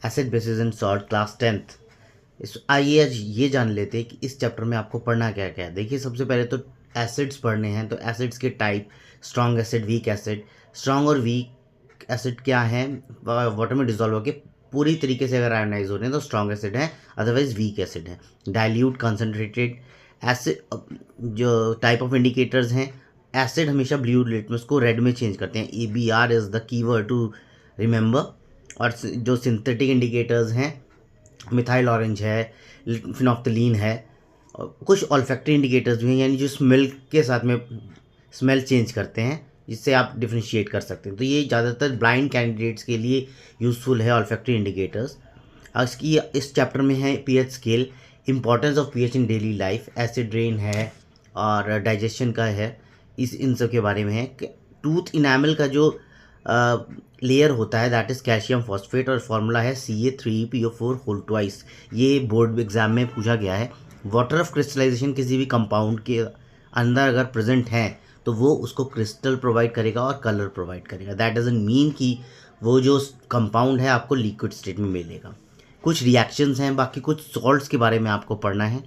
Acid basis and salt class 10th। आइए आज ये जान लेते हैं कि इस चैप्टर में आपको पढ़ना क्या क्या है। देखिए सबसे पहले तो एसिड्स पढ़ने हैं, तो एसिड्स के type, strong acid, weak acid. Strong और वीक एसिड क्या है, वाटर में डिजोल्व होकर पूरी तरीके से अगर आयोनाइज हो रहे हैं तो स्ट्रॉन्ग एसिड है, अदरवाइज वीक एसिड है। Dilute, concentrated acid. जो टाइप ऑफ इंडिकेटर्स हैं, एसिड हमेशा ब्लू लिटमस को रेड में चेंज करते हैं, EBR is the keyword to remember. और जो सिंथेटिक इंडिकेटर्स हैं, मिथाइल ऑरेंज है, फिनोफ्थलीन है, और कुछ ऑल्फैक्टरी इंडिकेटर्स भी हैं, यानी जो स्मेल के साथ में स्मेल चेंज करते हैं, जिससे आप डिफ्रेंशिएट कर सकते हैं। तो ये ज़्यादातर ब्लाइंड कैंडिडेट्स के लिए यूज़फुल है ऑल्फैक्टरी इंडिकेटर्स। इसकी इस चैप्टर में है pH scale, importance of pH in daily life, acid rain है और डाइजेशन का है, इन सब के बारे में है। टूथ इनामल का जो लेयर होता है दैट इज़ कैल्शियम फॉस्फेट, और फॉर्मूला है Ca3PO4 होल ट्वाइस। ये बोर्ड एग्जाम में पूछा गया है। वाटर ऑफ क्रिस्टलाइजेशन किसी भी कंपाउंड के अंदर अगर प्रेजेंट है तो वो उसको क्रिस्टल प्रोवाइड करेगा और कलर प्रोवाइड करेगा। दैट डजंट मीन कि वो जो कंपाउंड है आपको लिक्विड स्टेट में मिलेगा। कुछ रिएक्शंस हैं, बाकी कुछ सॉल्ट्स के बारे में आपको पढ़ना है,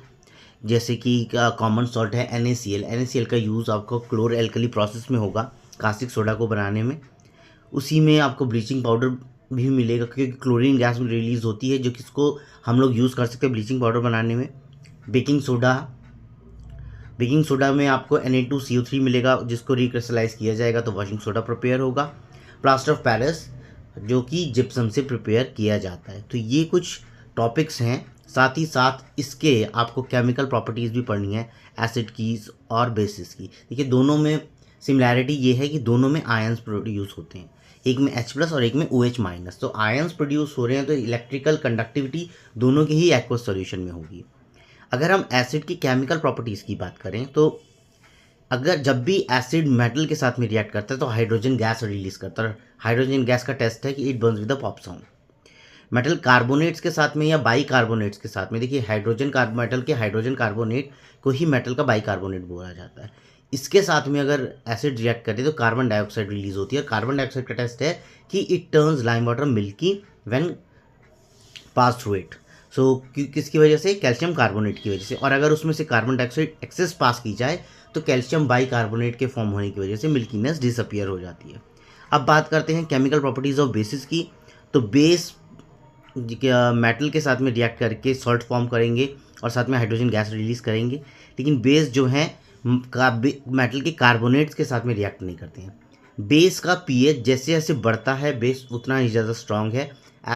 जैसे कि कॉमन सॉल्ट है NaCl। NaCl का यूज़ आपको क्लोर एल्कली प्रोसेस में होगा कास्टिक सोडा को बनाने में। उसी में आपको ब्लीचिंग पाउडर भी मिलेगा, क्योंकि क्लोरीन गैस में रिलीज़ होती है, जो किसको हम लोग यूज़ कर सकते हैं ब्लीचिंग पाउडर बनाने में। बेकिंग सोडा में आपको Na2CO3 मिलेगा, जिसको रिक्रिस्टलाइज किया जाएगा तो वॉशिंग सोडा प्रिपेयर होगा। प्लास्टर ऑफ पेरिस, जो कि जिप्सम से प्रिपेयर किया जाता है। तो ये कुछ टॉपिक्स हैं। साथ ही साथ इसके आपको केमिकल प्रॉपर्टीज़ भी पढ़नी है, एसिड की और बेसिस की। देखिए दोनों में सिमिलैरिटी ये है कि दोनों में आयंस प्रोड्यूस होते हैं, एक में H+ और एक में OH-। तो आयंस प्रोड्यूस हो रहे हैं तो इलेक्ट्रिकल कंडक्टिविटी दोनों के ही एक्वस सॉल्यूशन में होगी। अगर हम एसिड की केमिकल प्रॉपर्टीज़ की बात करें तो अगर जब भी एसिड मेटल के साथ में रिएक्ट करता है तो हाइड्रोजन गैस रिलीज करता है। हाइड्रोजन गैस का टेस्ट है कि it Burns with the pop sound. Metal carbonates के साथ में या बाई कार्बोनेट्स के साथ में, देखिए मेटल के हाइड्रोजन कार्बोनेट को ही मेटल का बाई कार्बोनेट बोला जाता है। इसके साथ में अगर एसिड रिएक्ट करे तो कार्बन डाइऑक्साइड रिलीज होती है, और कार्बन डाइऑक्साइड का टेस्ट है कि it turns lime water milky when pass through it. So किसकी वजह से, कैल्शियम कार्बोनेट की वजह से। और अगर उसमें से कार्बन डाइऑक्साइड एक्सेस पास की जाए तो कैल्शियम बाई कार्बोनेट के फॉर्म होने की वजह से मिल्कीनेस डिसअपियर हो जाती है। अब बात करते हैं केमिकल प्रॉपर्टीज़ ऑफ बेसिस की। तो बेस मेटल के साथ में रिएक्ट करके सॉल्ट फॉर्म करेंगे और साथ में हाइड्रोजन गैस रिलीज करेंगे, लेकिन बेस जो है मेटल के कार्बोनेट्स के साथ में रिएक्ट नहीं करते हैं। बेस का पीएच जैसे जैसे बढ़ता है बेस उतना ही ज़्यादा स्ट्रांग है,